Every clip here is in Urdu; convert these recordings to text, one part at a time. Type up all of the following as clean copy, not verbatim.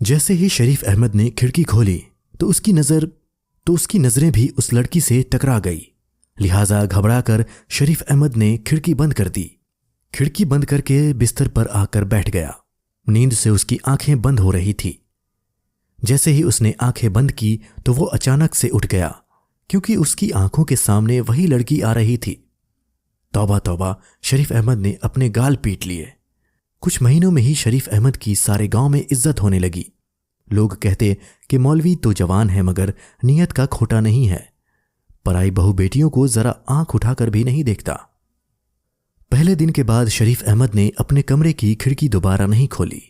جیسے ہی شریف احمد نے کھڑکی کھولی تو اس کی نظریں بھی اس لڑکی سے ٹکرا گئی، لہٰذا گھبرا کر شریف احمد نے کھڑکی بند کر دی۔ کھڑکی بند کر کے بستر پر آ کر بیٹھ گیا۔ نیند سے اس کی آنکھیں بند ہو رہی تھی۔ جیسے ہی اس نے آنکھیں بند کی تو وہ اچانک سے اٹھ گیا، کیونکہ اس کی آنکھوں کے سامنے وہی لڑکی آ رہی تھی۔ توبہ توبہ، شریف احمد نے اپنے گال پیٹ لیے۔ کچھ مہینوں میں ہی شریف احمد کی سارے گاؤں میں عزت ہونے لگی۔ لوگ کہتے کہ مولوی تو جوان ہے مگر نیت کا کھوٹا نہیں ہے، پرائی بہو بیٹیوں کو ذرا آنکھ اٹھا کر بھی نہیں دیکھتا۔ پہلے دن کے بعد شریف احمد نے اپنے کمرے کی کھڑکی دوبارہ نہیں کھولی۔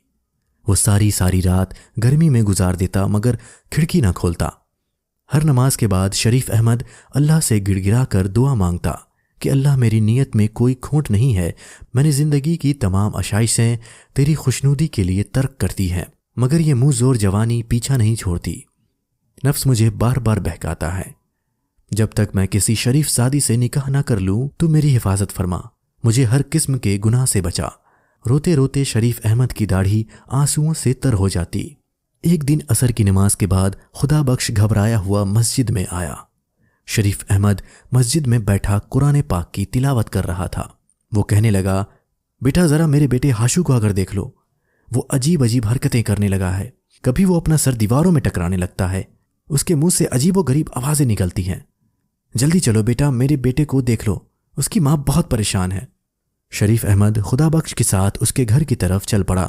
وہ ساری رات گرمی میں گزار دیتا مگر کھڑکی نہ کھولتا۔ ہر نماز کے بعد شریف احمد اللہ سے گڑ گڑا کر دعا مانگتا کہ اللہ میری نیت میں کوئی کھوٹ نہیں ہے، میں نے زندگی کی تمام آشائشیں تیری خوشنودی کے لیے ترک کرتی ہیں، مگر یہ منہ زور جوانی پیچھا نہیں چھوڑتی۔ نفس مجھے بار بار بہکاتا ہے۔ جب تک میں کسی شریف زادی سے نکاح نہ کر لوں تو میری حفاظت فرما، مجھے ہر قسم کے گناہ سے بچا۔ روتے روتے شریف احمد کی داڑھی آنسوؤں سے تر ہو جاتی۔ ایک دن عصر کی نماز کے بعد خدا بخش گھبرایا ہوا مسجد میں آیا۔ شریف احمد مسجد میں بیٹھا قرآن پاک کی تلاوت کر رہا تھا۔ وہ کہنے لگا، بیٹا ذرا میرے بیٹے ہاشو کو اگر دیکھ لو، وہ عجیب حرکتیں کرنے لگا ہے۔ کبھی وہ اپنا سر دیواروں میں ٹکرانے لگتا ہے، اس کے منہ سے عجیب و غریب آوازیں نکلتی ہیں۔ جلدی چلو بیٹا، میرے بیٹے کو دیکھ لو، اس کی ماں بہت پریشان ہے۔ شریف احمد خدا بخش کے ساتھ اس کے گھر کی طرف چل پڑا۔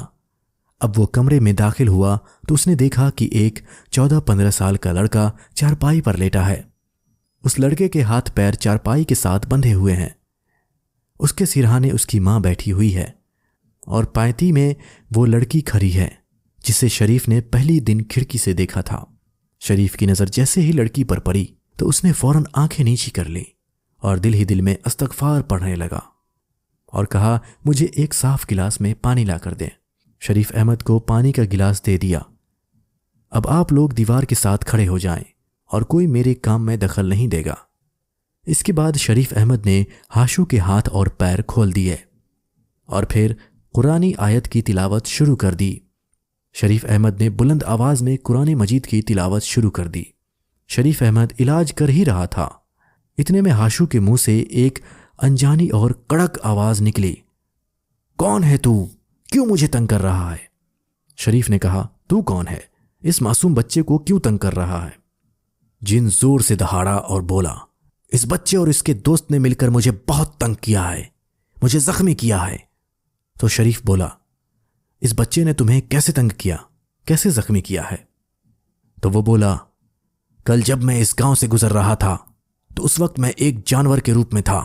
اب وہ کمرے میں داخل ہوا تو اس نے دیکھا کہ ایک 14-15 سال کا لڑکا چارپائی پر لیٹا ہے۔ اس لڑکے کے ہاتھ پیر چارپائی کے ساتھ بندھے ہوئے ہیں۔ اس کے سرہانے اس کی ماں بیٹھی ہوئی ہے اور پائتی میں وہ لڑکی کھڑی ہے جسے شریف نے پہلی دن کھڑکی سے دیکھا تھا۔ شریف کی نظر جیسے ہی لڑکی پر پڑی تو اس نے فوراً آنکھیں نیچی کر لیں اور دل ہی دل میں استغفار پڑھنے لگا اور کہا، مجھے ایک صاف گلاس میں پانی لا کر دیں۔ شریف احمد کو پانی کا گلاس دے دیا۔ اب آپ لوگ دیوار کے ساتھ کھڑے ہو جائیں اور کوئی میرے کام میں دخل نہیں دے گا۔ اس کے بعد شریف احمد نے ہاشو کے ہاتھ اور پیر کھول دیے اور پھر قرآنی آیت کی تلاوت شروع کر دی۔ شریف احمد نے بلند آواز میں قرآن مجید کی تلاوت شروع کر دی۔ شریف احمد علاج کر ہی رہا تھا، اتنے میں ہاشو کے منہ سے ایک انجانی اور کڑک آواز نکلی، کون ہے تو؟ کیوں مجھے تنگ کر رہا ہے؟ شریف نے کہا، تو کون ہے؟ اس معصوم بچے کو کیوں تنگ کر رہا ہے؟ جن زور سے دہاڑا اور بولا، اس بچے اور اس کے دوست نے مل کر مجھے بہت تنگ کیا ہے، مجھے زخمی کیا ہے۔ تو شریف بولا، اس بچے نے تمہیں کیسے تنگ کیا، کیسے زخمی کیا ہے؟ تو وہ بولا، کل جب میں اس گاؤں سے گزر رہا تھا تو اس وقت میں ایک جانور کے روپ میں تھا،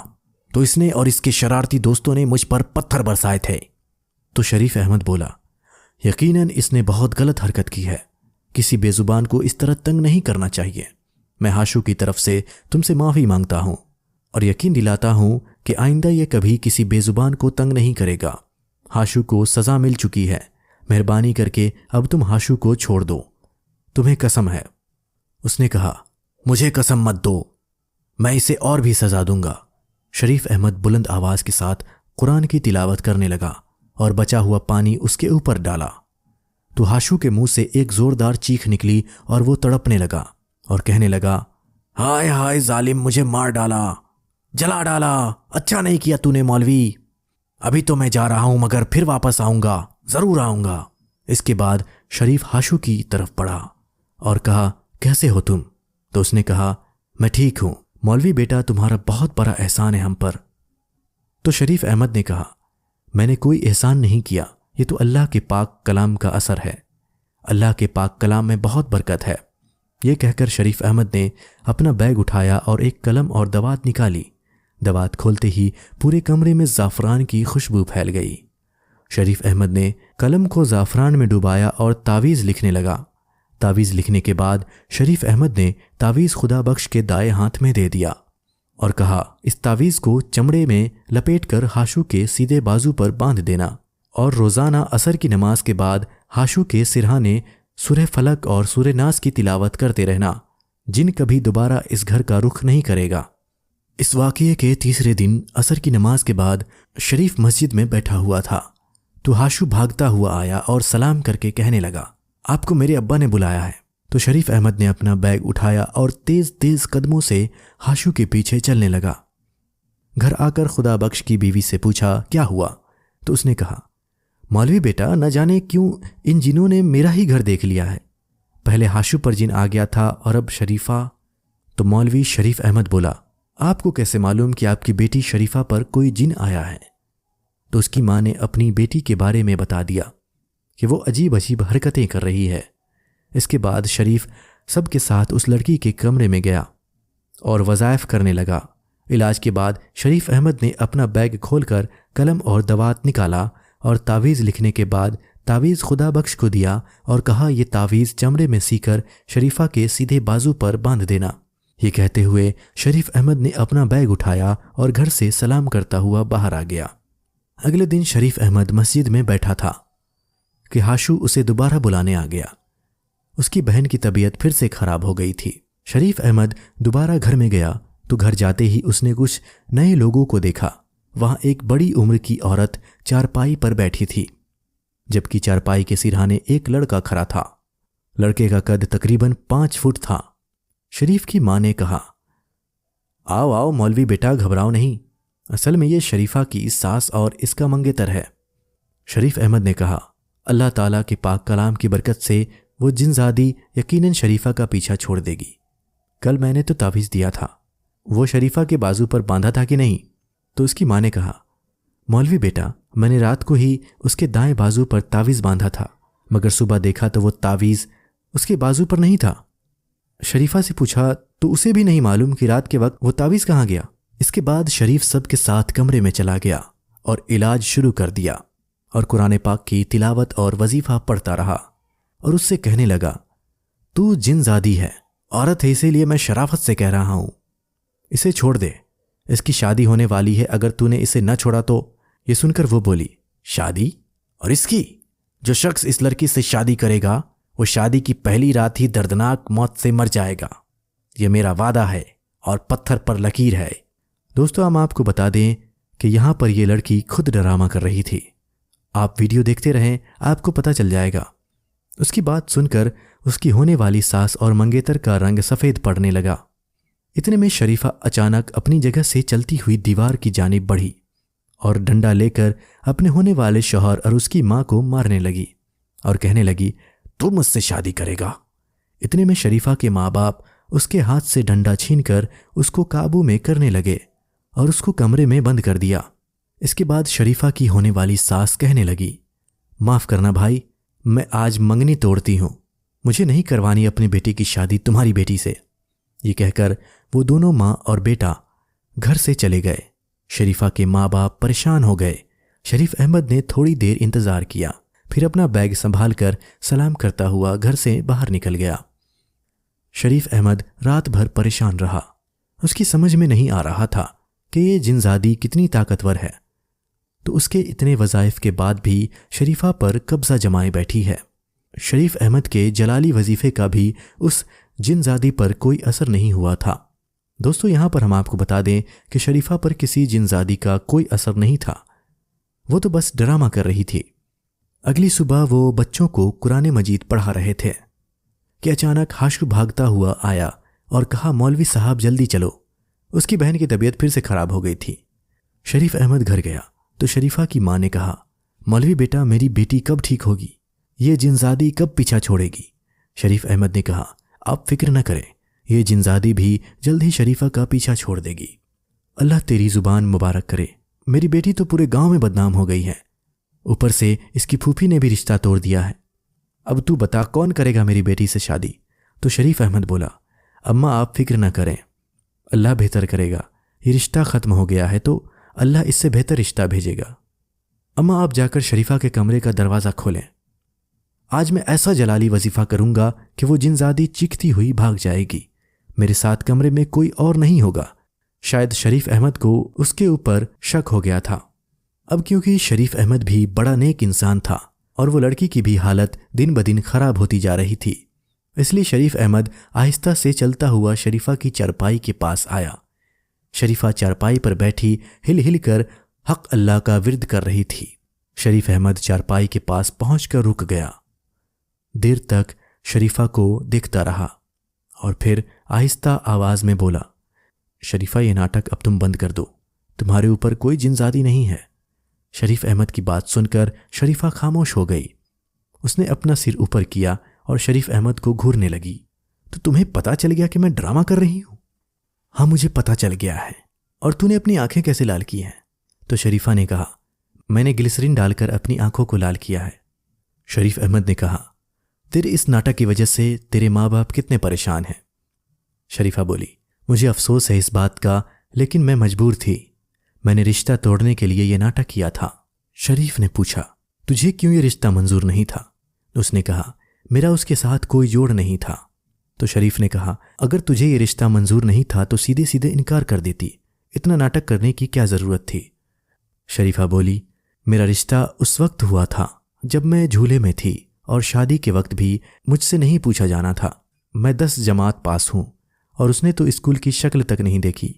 تو اس نے اور اس کے شرارتی دوستوں نے مجھ پر پتھر برسائے تھے۔ تو شریف احمد بولا، یقیناً اس نے بہت غلط حرکت کی ہے، کسی بے زبان کو اس طرح تنگ نہیں کرنا چاہیے۔ میں ہاشو کی طرف سے تم سے معافی مانگتا ہوں اور یقین دلاتا ہوں کہ آئندہ یہ کبھی کسی بے زبان کو تنگ نہیں کرے گا۔ ہاشو کو سزا مل چکی ہے، مہربانی کر کے اب تم ہاشو کو چھوڑ دو، تمہیں قسم ہے۔ اس نے کہا، مجھے قسم مت دو، میں اسے اور بھی سزا دوں گا۔ شریف احمد بلند آواز کے ساتھ قرآن کی تلاوت کرنے لگا اور بچا ہوا پانی اس کے اوپر ڈالا تو ہاشو کے منہ سے ایک زوردار چیخ نکلی اور وہ تڑپنے لگا اور کہنے لگا، ہائے ہائے ظالم، مجھے مار ڈالا، جلا ڈالا، اچھا نہیں کیا تو نے مولوی، ابھی تو میں جا رہا ہوں مگر پھر واپس آؤں گا، ضرور آؤں گا۔ اس کے بعد شریف ہاشو کی طرف بڑھا اور کہا، کیسے ہو تم؟ تو اس نے کہا، میں ٹھیک ہوں مولوی بیٹا، تمہارا بہت بڑا احسان ہے ہم پر۔ تو شریف احمد نے کہا، میں نے کوئی احسان نہیں کیا، یہ تو اللہ کے پاک کلام کا اثر ہے، اللہ کے پاک کلام میں بہت برکت ہے۔ یہ کہہ کر شریف احمد نے اپنا بیگ اٹھایا اور ایک قلم اور دوات نکالی۔ دوات کھولتے ہی پورے کمرے میں زعفران کی خوشبو پھیل گئی۔ شریف احمد نے قلم کو زعفران میں ڈبایا اور تعویذ لکھنے لگا۔ تعویذ لکھنے کے بعد شریف احمد نے تعویذ خدا بخش کے دائیں ہاتھ میں دے دیا اور کہا، اس تعویذ کو چمڑے میں لپیٹ کر ہاشو کے سیدھے بازو پر باندھ دینا اور روزانہ عصر کی نماز کے بعد ہاشو کے سرہانے سورہ فلق اور سورہ ناس کی تلاوت کرتے رہنا، جن کبھی دوبارہ اس گھر کا رخ نہیں کرے گا۔ اس واقعے کے تیسرے دن عصر کی نماز کے بعد شریف مسجد میں بیٹھا ہوا تھا تو ہاشو بھاگتا ہوا آیا اور سلام کر کے کہنے لگا، آپ کو میرے ابا نے بلایا ہے۔ تو شریف احمد نے اپنا بیگ اٹھایا اور تیز تیز قدموں سے ہاشو کے پیچھے چلنے لگا۔ گھر آ کر خدا بخش کی بیوی سے پوچھا کیا ہوا؟ تو اس نے کہا مولوی بیٹا نہ جانے کیوں ان جنوں نے میرا ہی گھر دیکھ لیا ہے۔ پہلے ہاشو پر جن آ گیا تھا اور اب شریفہ۔ تو مولوی شریف احمد بولا آپ کو کیسے معلوم کہ آپ کی بیٹی شریفہ پر کوئی جن آیا ہے؟ تو اس کی ماں نے اپنی بیٹی کے بارے میں بتا دیا کہ وہ عجیب عجیب حرکتیں کر رہی ہے۔ اس کے بعد شریف سب کے ساتھ اس لڑکی کے کمرے میں گیا اور وظائف کرنے لگا۔ علاج کے بعد شریف احمد نے اپنا بیگ کھول کر قلم اور دوات نکالا اور تعویذ لکھنے کے بعد تعویذ خدا بخش کو دیا اور کہا یہ تعویذ چمڑے میں سی کر شریفہ کے سیدھے بازو پر باندھ دینا۔ یہ کہتے ہوئے شریف احمد نے اپنا بیگ اٹھایا اور گھر سے سلام کرتا ہوا باہر آ گیا۔ اگلے دن شریف احمد مسجد میں بیٹھا تھا کہ ہاشو اسے دوبارہ بلانے آ گیا۔ اس کی بہن کی طبیعت پھر سے خراب ہو گئی تھی۔ شریف احمد دوبارہ گھر میں گیا تو گھر جاتے ہی اس نے کچھ نئے لوگوں کو دیکھا۔ وہاں ایک بڑی عمر کی عورت چارپائی پر بیٹھی تھی، جبکہ چارپائی کے سرہانے ایک لڑکا کھڑا تھا۔ لڑکے کا قد تقریباً 5 فٹ تھا۔ شریف کی ماں نے کہا آؤ آؤ مولوی بیٹا گھبراؤ نہیں، اصل میں یہ شریفہ کی ساس اور اس کا منگیتر ہے۔ شریف احمد نے کہا اللہ تعالیٰ کے پاک کلام کی برکت سے وہ جنزادی یقیناً شریفہ کا پیچھا چھوڑ دے گی۔ کل میں نے تو تعویذ دیا تھا، وہ شریفہ کے بازو پر باندھا تھا کہ نہیں؟ تو اس کی ماں نے کہا مولوی بیٹا میں نے رات کو ہی اس کے دائیں بازو پر تعویذ باندھا تھا، مگر صبح دیکھا تو وہ تعویذ اس کے بازو پر نہیں تھا۔ شریفہ سے پوچھا تو اسے بھی نہیں معلوم کہ رات کے وقت وہ تعویذ کہاں گیا۔ اس کے بعد شریف سب کے ساتھ کمرے میں چلا گیا اور علاج شروع کر دیا اور قرآن پاک کی تلاوت اور وظیفہ پڑھتا رہا اور اس سے کہنے لگا تو جن زادی ہے، عورت ہے، اسی لیے میں شرافت سے کہہ رہا ہوں اسے چھوڑ دے، اس کی شادی ہونے والی ہے، اگر تو نے اسے نہ چھوڑا تو۔ یہ سن کر وہ بولی شادی؟ اور اس کی؟ جو شخص اس لڑکی سے شادی کرے گا وہ شادی کی پہلی رات ہی دردناک موت سے مر جائے گا، یہ میرا وعدہ ہے اور پتھر پر لکیر ہے۔ دوستو ہم آپ کو بتا دیں کہ یہاں پر یہ لڑکی خود ڈرامہ کر رہی تھی۔ آپ ویڈیو دیکھتے رہیں، آپ کو پتہ چل جائے گا۔ اس کی بات سن کر اس کی ہونے والی ساس اور منگیتر کا رنگ سفید پڑنے لگا۔ اتنے میں شریفہ اچانک اپنی جگہ سے چلتی ہوئی دیوار کی جانب بڑھی اور ڈنڈا لے کر اپنے ہونے والے شوہر اور اس کی ماں کو مارنے لگی اور کہنے لگی تو مجھ سے شادی کرے گا۔ اتنے میں شریفہ کے ماں باپ اس کے ہاتھ سے ڈنڈا چھین کر اس کو قابو میں کرنے لگے اور اس کو کمرے میں بند کر دیا۔ اس کے بعد شریفہ کی ہونے والی ساس کہنے لگی معاف کرنا بھائی، میں آج منگنی توڑتی ہوں، مجھے نہیں کروانی اپنی بیٹی کی شادی تمہاری بیٹی سے۔ یہ کہہ کر وہ دونوں ماں اور بیٹا گھر سے چلے گئے۔ شریفہ کے ماں باپ پریشان ہو گئے۔ شریف احمد نے تھوڑی دیر انتظار کیا، پھر اپنا بیگ سنبھال کر سلام کرتا ہوا گھر سے باہر نکل گیا۔ شریف احمد رات بھر پریشان رہا۔ اس کی سمجھ میں نہیں آ رہا تھا کہ یہ جنزادی کتنی طاقتور ہے، تو اس کے اتنے وظائف کے بعد بھی شریفہ پر قبضہ جمائے بیٹھی ہے۔ شریف احمد کے جلالی وظیفے کا بھی اس جنزادی پر کوئی اثر نہیں ہوا تھا۔ دوستو یہاں پر ہم آپ کو بتا دیں کہ شریفہ پر کسی جنزادی کا کوئی اثر نہیں تھا، وہ تو بس ڈرامہ کر رہی تھی۔ اگلی صبح وہ بچوں کو قرآن مجید پڑھا رہے تھے کہ اچانک ہاشو بھاگتا ہوا آیا اور کہا مولوی صاحب جلدی چلو، اس کی بہن کی طبیعت پھر سے خراب ہو گئی تھی۔ شریف احمد گھر گیا تو شریفہ کی ماں نے کہا مولوی بیٹا میری بیٹی کب ٹھیک ہوگی، یہ جنزادی کب پیچھا چھوڑے گی؟ شریف احمد نے کہا آپ فکر نہ کریں، یہ جنزادی بھی جلد ہی شریفہ کا پیچھا چھوڑ دے گی۔ اللہ تیری زبان مبارک کرے، میری بیٹی تو پورے گاؤں میں بدنام ہو گئی ہے، اوپر سے اس کی پھوپھی نے بھی رشتہ توڑ دیا ہے، اب تو بتا کون کرے گا میری بیٹی سے شادی؟ تو شریف احمد بولا اماں آپ فکر نہ کریں، اللہ بہتر کرے گا، یہ رشتہ ختم ہو گیا ہے تو اللہ اس سے بہتر رشتہ بھیجے گا۔ اماں آپ جا کر شریفہ کے کمرے کا دروازہ کھولیں، آج میں ایسا جلالی وظیفہ کروں گا کہ وہ جنزادی چیختی ہوئی بھاگ جائے گی، میرے ساتھ کمرے میں کوئی اور نہیں ہوگا۔ شاید شریف احمد کو اس کے اوپر شک ہو گیا تھا، اب کیونکہ شریف احمد بھی بڑا نیک انسان تھا اور وہ لڑکی کی بھی حالت دن بدن خراب ہوتی جا رہی تھی، اس لیے شریف احمد آہستہ سے چلتا ہوا شریفہ کی چارپائی کے پاس آیا۔ شریفہ چارپائی پر بیٹھی ہل ہل کر حق اللہ کا ورد کر رہی تھی۔ شریف احمد چارپائی کے پاس پہنچ کر رک گیا دیر تک شریفہ کو دیکھتا رہا اور پھر آہستہ آواز میں بولا، شریفہ یہ ناٹک اب تم بند کر دو، تمہارے اوپر کوئی جنزادی نہیں ہے۔ شریف احمد کی بات سن کر شریفہ خاموش ہو گئی۔ اس نے اپنا سر اوپر کیا اور شریف احمد کو گھورنے لگی۔ تو تمہیں پتا چل گیا کہ میں ڈرامہ کر رہی ہوں؟ ہاں مجھے پتا چل گیا ہے۔ اور تو نے اپنی آنکھیں کیسے لال کی ہیں؟ تو شریفہ نے کہا، میں نے گلسرین ڈال کر اپنی آنکھوں کو لال کیا ہے۔ شریف احمد نے کہا، تیرے اس ناٹک کی وجہ سے تیرے ماں باپ کتنے پریشان ہیں؟ شریفہ بولی، مجھے افسوس ہے اس بات کا، لیکن میں مجبور تھی، میں نے رشتہ توڑنے کے لیے یہ ناٹک کیا تھا۔ شریف نے پوچھا، تجھے کیوں یہ رشتہ منظور نہیں تھا؟ اس نے کہا، میرا اس کے ساتھ کوئی جوڑ نہیں تھا۔ تو شریف نے کہا، اگر تجھے یہ رشتہ منظور نہیں تھا تو سیدھے سیدھے انکار کر دیتی، اتنا ناٹک کرنے کی کیا ضرورت تھی؟ شریفہ بولی، میرا رشتہ اس وقت ہوا تھا جب میں جھولے میں تھی، اور شادی کے وقت بھی مجھ سے نہیں پوچھا جانا تھا۔ میں 10 جماعت پاس ہوں اور اس نے تو اسکول کی شکل تک نہیں دیکھی۔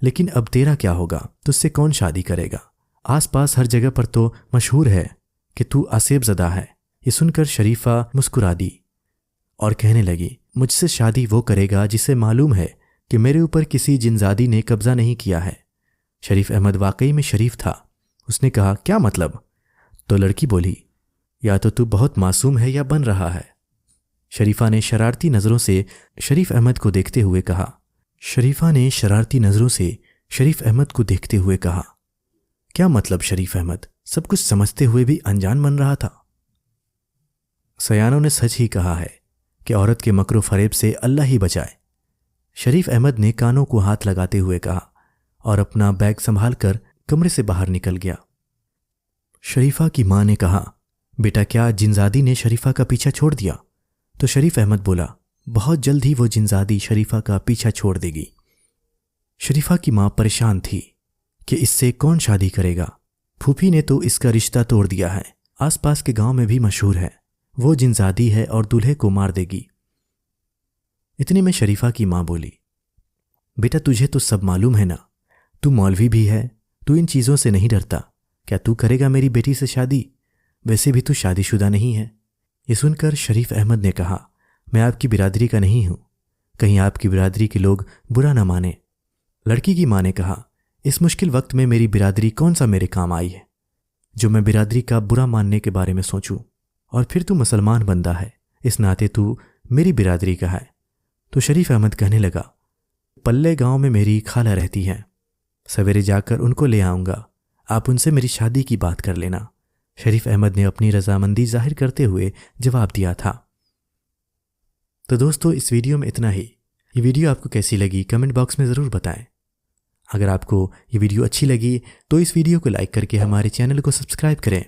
لیکن اب تیرا کیا ہوگا؟ تجھ سے کون شادی کرے گا؟ آس پاس ہر جگہ پر تو مشہور ہے کہ تو آصیب زدہ ہے۔ یہ سن کر شریفہ مسکرا دی اور کہنے لگی، مجھ سے شادی وہ کرے گا جسے معلوم ہے کہ میرے اوپر کسی جنزادی نے قبضہ نہیں کیا ہے۔ شریف احمد واقعی میں شریف تھا۔ اس نے کہا، کیا مطلب؟ تو لڑکی بولی، یا تو بہت معصوم ہے یا بن رہا ہے۔ شریفہ نے شرارتی نظروں سے شریف احمد کو دیکھتے ہوئے کہا، کیا مطلب شریف احمد؟ سب کچھ سمجھتے ہوئے بھی انجان بن رہا تھا۔ سیانوں نے سچ ہی کہا ہے کہ عورت کے مکر و فریب سے اللہ ہی بچائے۔ شریف احمد نے کانوں کو ہاتھ لگاتے ہوئے کہا اور اپنا بیگ سنبھال کر کمرے سے باہر نکل گیا۔ شریفہ کی ماں نے کہا، بیٹا کیا جنزادی نے شریفہ کا پیچھا چھوڑ دیا؟ تو شریف احمد بولا، بہت جلد ہی وہ جنزادی شریفہ کا پیچھا چھوڑ دے گی۔ شریفہ کی ماں پریشان تھی کہ اس سے کون شادی کرے گا؟ پھوپھی نے تو اس کا رشتہ توڑ دیا ہے، آس پاس کے گاؤں میں بھی مشہور ہے، وہ جنزادی ہے اور دولہے کو مار دے گی۔ اتنے میں شریفہ کی ماں بولی، بیٹا تجھے تو سب معلوم ہے نا، تو مولوی بھی ہے، تو ان چیزوں سے نہیں ڈرتا، کیا تو کرے گا میری بیٹی سے شادی؟ ویسے بھی تو شادی شدہ نہیں ہے۔ یہ سن کر شریف احمد نے کہا، میں آپ کی برادری کا نہیں ہوں، کہیں آپ کی برادری کے لوگ برا نہ مانیں۔ لڑکی کی ماں نے کہا، اس مشکل وقت میں میری برادری کون سا میرے کام آئی ہے جو میں برادری کا برا ماننے کے بارے میں سوچوں؟ اور پھر تو مسلمان بندہ ہے، اس ناطے تو میری برادری کا ہے۔ تو شریف احمد کہنے لگا، پلے گاؤں میں میری خالہ رہتی ہے، سویرے جا کر ان کو لے آؤں گا، آپ ان سے میری شادی کی بات کر لینا۔ شریف احمد نے اپنی رضامندی ظاہر کرتے ہوئے جواب دیا تھا۔ تو دوستو اس ویڈیو میں اتنا ہی۔ یہ ویڈیو آپ کو کیسی لگی کمنٹ باکس میں ضرور بتائیں۔ اگر آپ کو یہ ویڈیو اچھی لگی تو اس ویڈیو کو لائک کر کے ہمارے چینل کو سبسکرائب کریں۔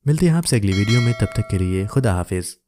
ملتے ہیں آپ سے اگلی ویڈیو میں، تب تک کے لیے خدا حافظ۔